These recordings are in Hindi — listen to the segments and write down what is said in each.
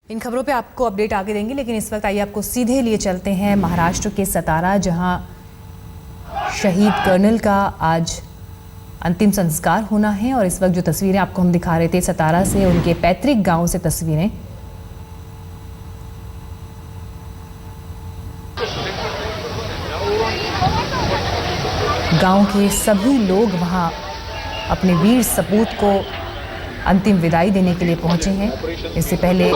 इन खबरों पे आपको अपडेट आगे देंगे, लेकिन इस वक्त आइए आपको सीधे लिए चलते हैं महाराष्ट्र के सतारा, जहां शहीद कर्नल का आज अंतिम संस्कार होना है। और इस वक्त जो तस्वीरें आपको हम दिखा रहे थे सतारा से, उनके पैतृक गांव से तस्वीरें। गांव के सभी लोग वहां अपने वीर सपूत को अंतिम विदाई देने के लिए पहुंचे हैं। इससे पहले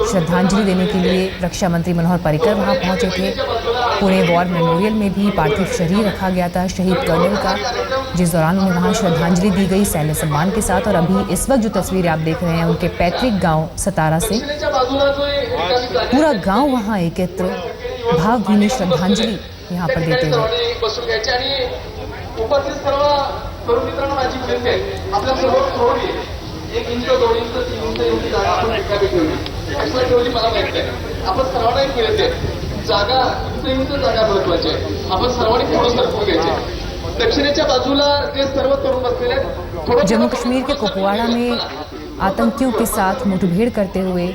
श्रद्धांजलि देने के लिए रक्षा मंत्री मनोहर पर्रिकर वहां पहुंचे थे। पुणे वॉर मेमोरियल में भी पार्थिव शरीर रखा गया था शहीद कर्नल का, जिस दौरान उन्हें वहां श्रद्धांजलि दी गई सैन्य सम्मान के साथ। और अभी इस वक्त जो तस्वीरें आप देख रहे हैं उनके पैतृक गांव सतारा से, पूरा गांव वहां एकत्र भावभीनी श्रद्धांजलि यहाँ पर देते हुए। उपस्थित सर्व तरुण मित्रांनो, माझी विनंती आहे, आपल्या सर्व थोडी 1 इंच 2 इंच 3 इंच एवढी जागा आपण रिकामी ठेवली. एक्स्ट्रा ठेवली मला माहिती आहे. आपण सर्वांना एक विनंती आहे, जागा इंच जागा महत्वाची आहे. आपण सर्वांनी थोडं सरकून घ्यायचे. दक्षिणेच्या बाजूला जे सर्व तरुण बसलेले आहेत, जम्मू कश्मीर के कुपवाड़ा में आतंकियों के साथ मुठभेड़ करते हुए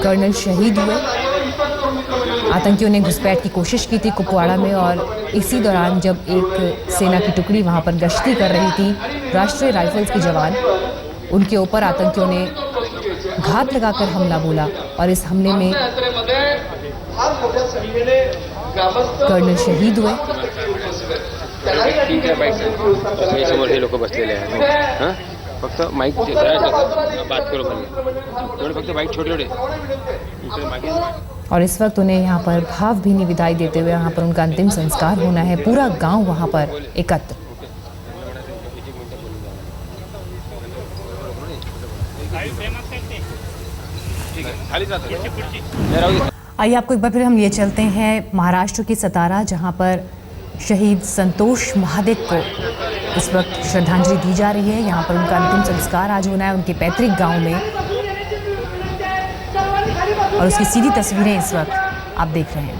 कर्नल शहीद हुए। आतंकियों ने घुसपैठ की कोशिश की थी कुपवाड़ा में, और इसी दौरान जब एक सेना की टुकड़ी वहां पर गश्ती कर रही थी, राष्ट्रीय राइफल्स के जवान, उनके ऊपर आतंकियों ने घात लगाकर हमला बोला। और इस हमले में कर्नल शहीद हुए। लोक बसलेले आहेत, फक्त माईक बात करो, फक्त माईक छोटे और इस वक्त उन्हें यहाँ पर भावभीनी विदाई देते हुए यहाँ पर उनका अंतिम संस्कार होना है। पूरा गांव वहाँ पर एकत्र। आइए आपको एक बार फिर हम लिए चलते हैं महाराष्ट्र की सतारा, जहाँ पर शहीद संतोष महादिक को इस वक्त श्रद्धांजलि दी जा रही है। यहाँ पर उनका अंतिम संस्कार आज होना है उनके पैतृक गांव में, और उसकी सीधी तस्वीरें इस वक्त आप देख रहे हैं।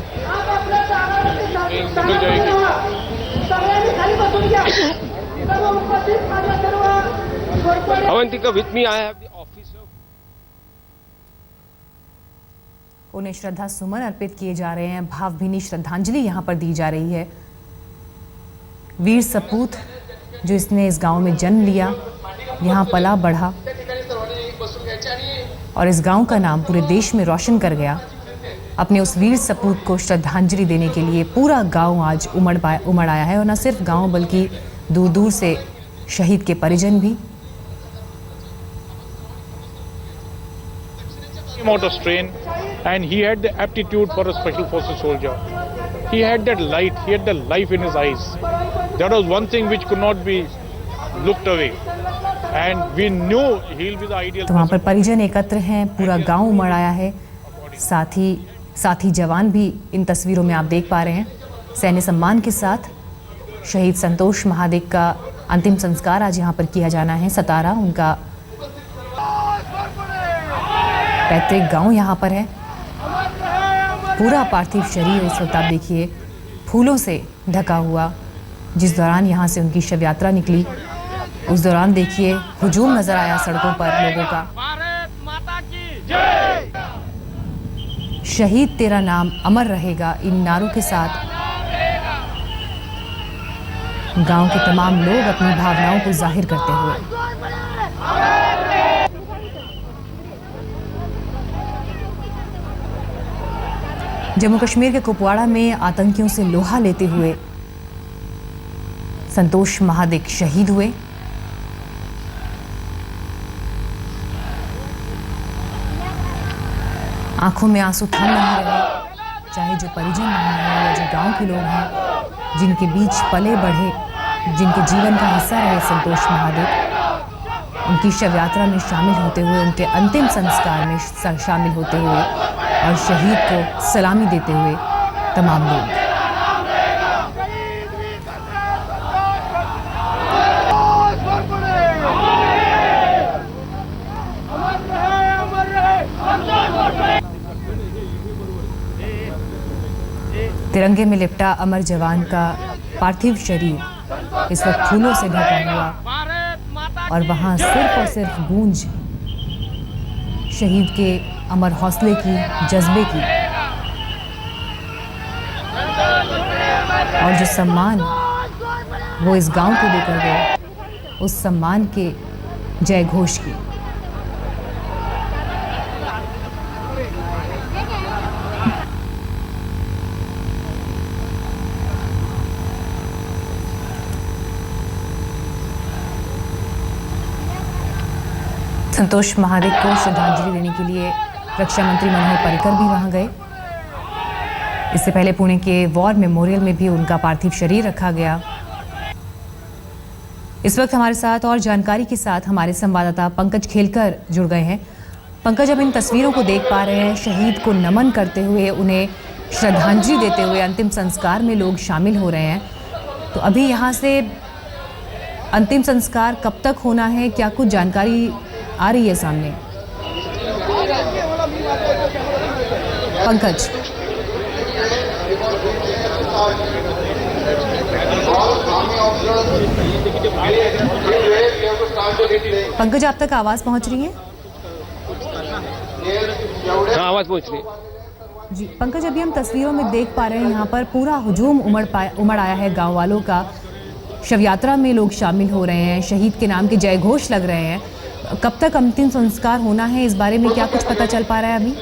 उन्हें श्रद्धा सुमन अर्पित किए जा रहे हैं, भावभीनी श्रद्धांजलि यहाँ पर दी जा रही है। वीर सपूत जो इसने इस गांव में जन्म लिया, यहाँ पला बढ़ा और इस गांव का नाम पूरे देश में रोशन कर गया, अपने उस वीर सपूत को श्रद्धांजलि देने के लिए पूरा गांव आज उमड़ आया है। और न सिर्फ गांव बल्कि दूर दूर से शहीद के परिजन भी। Out of strain, and he had the aptitude for a special forces soldier. He had that light, he had the life in his eyes. That was one thing which could not be looked away. And we knew he'll be the ideal. तो वहाँ पर परिजन एकत्र हैं, पूरा गांव उमड़ आया है। साथी जवान भी इन तस्वीरों में आप देख पा रहे हैं। सैन्य सम्मान के साथ शहीद संतोष महादिक का अंतिम संस्कार आज यहाँ पर किया जाना है। सतारा उनका पैतृक गांव यहाँ पर है। पूरा पार्थिव शरीर इस वक्त आप देखिए फूलों से ढका हुआ, जिस दौरान यहाँ से उनकी शव यात्रा निकली उस दौरान देखिए हुजूम नजर आया सड़कों पर लोगों का। शहीद तेरा नाम अमर रहेगा, इन नारों के साथ गांव के तमाम लोग अपनी भावनाओं को जाहिर करते हुए जम्मू कश्मीर के कुपवाड़ा में आतंकियों से लोहा लेते हुए संतोष महादिक शहीद हुए। आंखों में आंसू थम नहीं रहे, चाहे जो परिजन वहां हैं या जो गांव के लोग हैं, जिनके बीच पले बढ़े, जिनके जीवन का हिस्सा रहे संतोष महादिक, उनकी शव यात्रा में शामिल होते हुए, उनके अंतिम संस्कार में शामिल होते हुए और शहीद को सलामी देते हुए तमाम लोग। तिरंगे में लिपटा अमर जवान का पार्थिव शरीर इस वक्त फूलों से ढका हुआ और वहां सिर्फ और सिर्फ गूंज शहीद के अमर हौसले की, जज्बे की, और जो सम्मान वो इस गांव को देकर गए, उस सम्मान के जय घोष की। संतोष महाडिक को श्रद्धांजलि देने के लिए रक्षा मंत्री मनोहर पर्रिकर भी वहां गए। इससे पहले पुणे के वॉर मेमोरियल में भी उनका पार्थिव शरीर रखा गया। इस वक्त हमारे साथ और जानकारी के साथ हमारे संवाददाता पंकज खेलकर जुड़ गए हैं। पंकज, अब इन तस्वीरों को देख पा रहे हैं, शहीद को नमन करते हुए, उन्हें श्रद्धांजलि देते हुए अंतिम संस्कार में लोग शामिल हो रहे हैं। तो अभी यहाँ से अंतिम संस्कार कब तक होना है, क्या कुछ जानकारी आ रही है सामने? पंकज, पंकज आप तक आवाज पहुंच रही है? हाँ, आवाज पहुंच रही है जी पंकज, अभी हम तस्वीरों में देख पा रहे हैं यहाँ पर पूरा हुजूम उमड़ आया है गांव वालों का। शव यात्रा में लोग शामिल हो रहे हैं, शहीद के नाम के जय घोष लग रहे हैं। कब तक अंतिम संस्कार होना है, इस बारे में क्या कुछ पता चल पा रहा है अभी?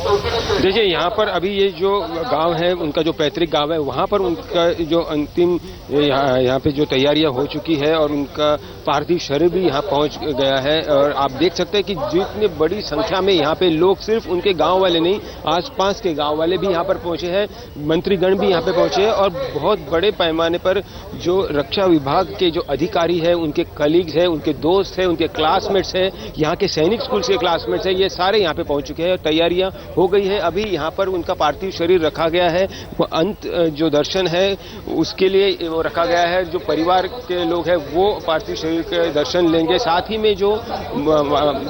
देखिए, यहाँ पर अभी ये जो गांव है, उनका जो पैतृक गांव है, वहाँ पर उनका जो अंतिम यहाँ पे जो तैयारियां हो चुकी है और उनका पार्थिव शरीर भी यहाँ पहुँच गया है। और आप देख सकते हैं कि जितनी बड़ी संख्या में यहाँ पे लोग, सिर्फ उनके गांव वाले नहीं, आसपास के गांव वाले भी यहाँ पर पहुँचे हैं, मंत्रीगण भी यहाँ पे पहुँचे हैं, और बहुत बड़े पैमाने पर जो रक्षा विभाग के जो अधिकारी हैं, उनके कलीग्स हैं, उनके दोस्त हैं, उनके क्लासमेट्स हैं, यहाँ के सैनिक स्कूल के क्लासमेट्स हैं, ये सारे यहाँ पे पहुँच चुके हैं और तैयारियाँ हो गई है। अभी यहाँ पर उनका पार्थिव शरीर रखा गया है, वो अंत जो दर्शन है उसके लिए वो रखा गया है। जो परिवार के लोग हैं वो पार्थिव शरीर के दर्शन लेंगे, साथ ही में जो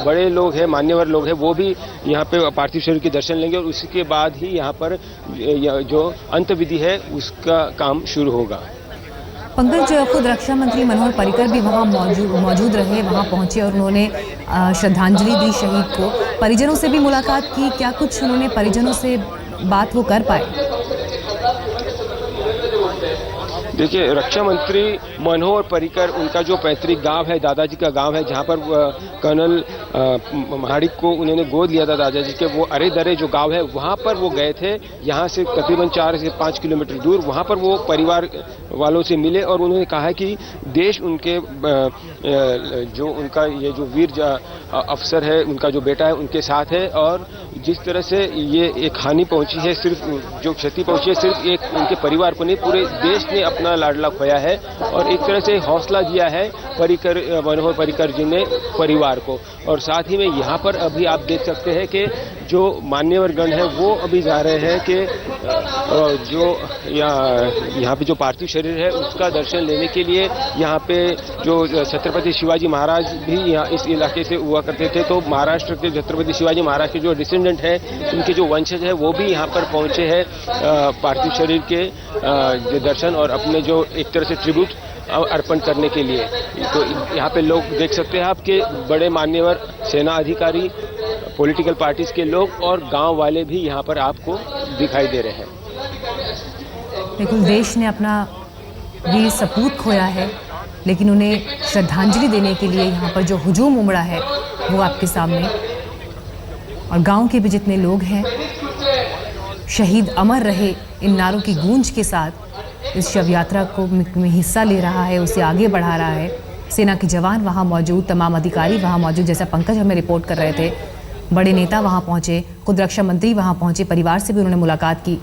बड़े लोग हैं, मान्यवर लोग हैं, वो भी यहाँ पे पार्थिव शरीर के दर्शन लेंगे और उसके बाद ही यहाँ पर जो अंत विधि है उसका काम शुरू होगा। पंकज, खुद रक्षा मंत्री मनोहर पर्रिकर भी वहां मौजूद रहे, वहां पहुंचे और उन्होंने श्रद्धांजलि दी शहीद को। परिजनों से भी मुलाकात की, क्या कुछ उन्होंने परिजनों से बात वो कर पाए? देखिए, रक्षा मंत्री मनोहर पर्रिकर, उनका जो पैतृक गांव है, दादाजी का गांव है, जहां पर कर्नल महाडिक को उन्होंने गोद लिया था दादाजी के, वो अरे दरे जो गांव है वहां पर वो गए थे। यहां से तकरीबन 4 से 5 किलोमीटर दूर, वहां पर वो परिवार वालों से मिले और उन्होंने कहा कि देश उनके जो उनका ये जो वीर अफसर है, उनका जो बेटा है, उनके साथ है। और जिस तरह से ये एक हानि पहुंची है, सिर्फ जो क्षति पहुंची है, सिर्फ एक उनके परिवार को नहीं, पूरे देश ने अपना लाडला खोया है। और एक तरह से हौसला दिया है मनोहर पर्रिकर जी ने परिवार को। और साथ ही में यहाँ पर अभी आप देख सकते हैं कि जो मान्यवर गण है वो अभी जा रहे हैं कि जो यहाँ पे जो पार्थिव शरीर है उसका दर्शन लेने के लिए, यहाँ पे जो छत्रपति शिवाजी महाराज भी यहाँ इस इलाके से हुआ करते थे, तो महाराष्ट्र के छत्रपति शिवाजी महाराज के जो डिसेंडेंट है, उनके जो वंशज है, वो भी यहाँ पर पहुँचे हैं पार्थिव शरीर के दर्शन और अपने जो एक तरह से ट्रिब्यूट अर्पण करने के लिए। तो यहाँ पे लोग देख सकते हैं आपके बड़े मान्यवर, सेना अधिकारी, पॉलिटिकल पार्टीज के लोग और गांव वाले भी यहाँ पर आपको दिखाई दे रहे हैं। बिल्कुल, देश ने अपना वीर सपूत खोया है, लेकिन उन्हें श्रद्धांजलि देने के लिए यहाँ पर जो हुजूम उमड़ा है वो आपके सामने, और गांव के भी जितने लोग हैं, शहीद अमर रहे इन नारों की गूंज के साथ इस शव यात्रा को में हिस्सा ले रहा है, उसे आगे बढ़ा रहा है। सेना के जवान वहां मौजूद, तमाम अधिकारी वहां मौजूद, जैसा पंकज हमें रिपोर्ट कर रहे थे। बड़े नेता वहां पहुंचे, खुद रक्षा मंत्री वहां पहुंचे, परिवार से भी उन्होंने मुलाकात की।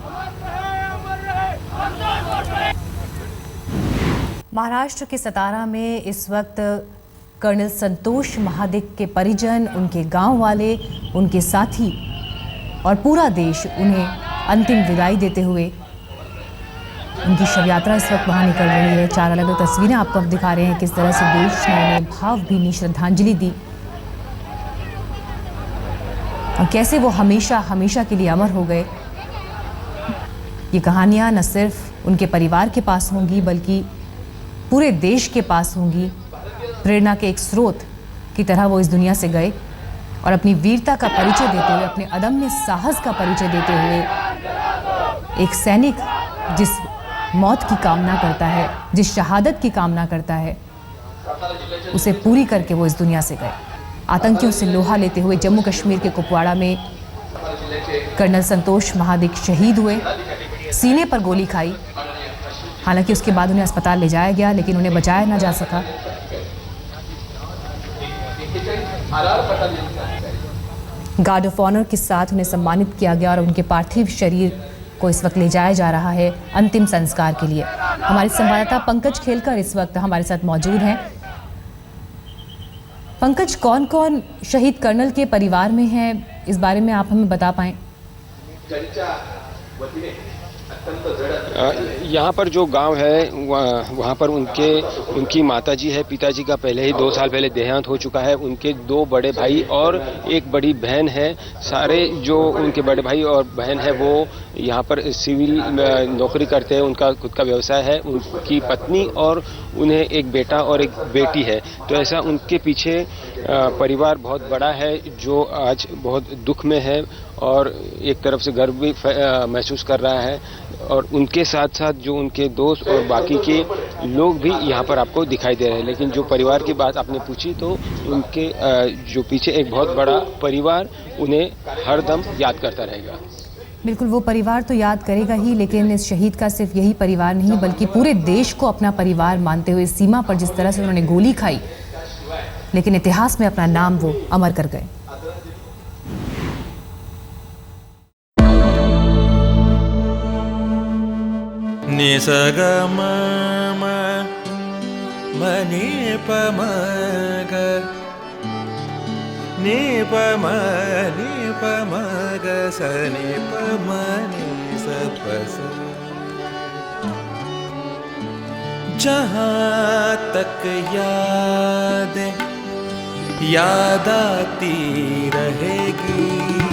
महाराष्ट्र के सतारा में इस वक्त कर्नल संतोष महाडिक के परिजन, उनके गांव वाले, उनके साथी और पूरा देश उन्हें अंतिम विदाई देते हुए, उनकी शव यात्रा इस वक्त वहाँ निकल रही है। 4 अलग अलग तस्वीरें आपको अब दिखा रहे हैं किस तरह से देश ने उन्हें भावभीनी श्रद्धांजलि दी और कैसे वो हमेशा हमेशा के लिए अमर हो गए। ये कहानियाँ न सिर्फ उनके परिवार के पास होंगी, बल्कि पूरे देश के पास होंगी, प्रेरणा के एक स्रोत की तरह वो इस दुनिया से गए और अपनी वीरता का परिचय देते हुए, अपने अदम्य साहस का परिचय देते हुए, एक सैनिक जिस मौत की कामना करता है, जिस शहादत की कामना करता है, उसे पूरी करके वो इस दुनिया से गए। आतंकियों से लोहा लेते हुए जम्मू कश्मीर के कुपवाड़ा में कर्नल संतोष महादिक शहीद हुए, सीने पर गोली खाई। हालांकि उसके बाद उन्हें अस्पताल ले जाया गया, लेकिन उन्हें बचाया ना जा सका। गार्ड ऑफ ऑनर के साथ उन्हें सम्मानित किया गया और उनके पार्थिव शरीर को इस वक्त ले जाया जा रहा है अंतिम संस्कार के लिए। हमारे संवाददाता पंकज खेलकर इस वक्त हमारे साथ मौजूद हैं। पंकज, कौन कौन शहीद कर्नल के परिवार में है, इस बारे में आप हमें बता पाएं? यहाँ पर जो गांव है वहाँ पर उनकी माताजी है। पिताजी का पहले ही 2 साल पहले देहांत हो चुका है। उनके 2 बड़े भाई और एक बड़ी बहन है। सारे जो उनके बड़े भाई और बहन है वो यहाँ पर सिविल नौकरी करते हैं, उनका खुद का व्यवसाय है। उनकी पत्नी और उन्हें एक बेटा और एक बेटी है। तो ऐसा उनके पीछे परिवार बहुत बड़ा है जो आज बहुत दुख में है और एक तरफ से गर्व भी महसूस कर रहा है। और उनके साथ साथ जो उनके दोस्त और बाकी के लोग भी यहाँ पर आपको दिखाई दे रहे हैं। लेकिन जो परिवार की बात आपने पूछी तो उनके जो पीछे एक बहुत बड़ा परिवार उन्हें हरदम याद करता रहेगा। बिल्कुल, वो परिवार तो याद करेगा ही, लेकिन इस शहीद का सिर्फ यही परिवार नहीं बल्कि पूरे देश को अपना परिवार मानते हुए सीमा पर जिस तरह से उन्होंने गोली खाई, लेकिन इतिहास में अपना नाम वो अमर कर गए। नि स ग म म म नि प म ग नि प म ग स नि प म नि स प स। जहाँ तक याद आती रहेगी।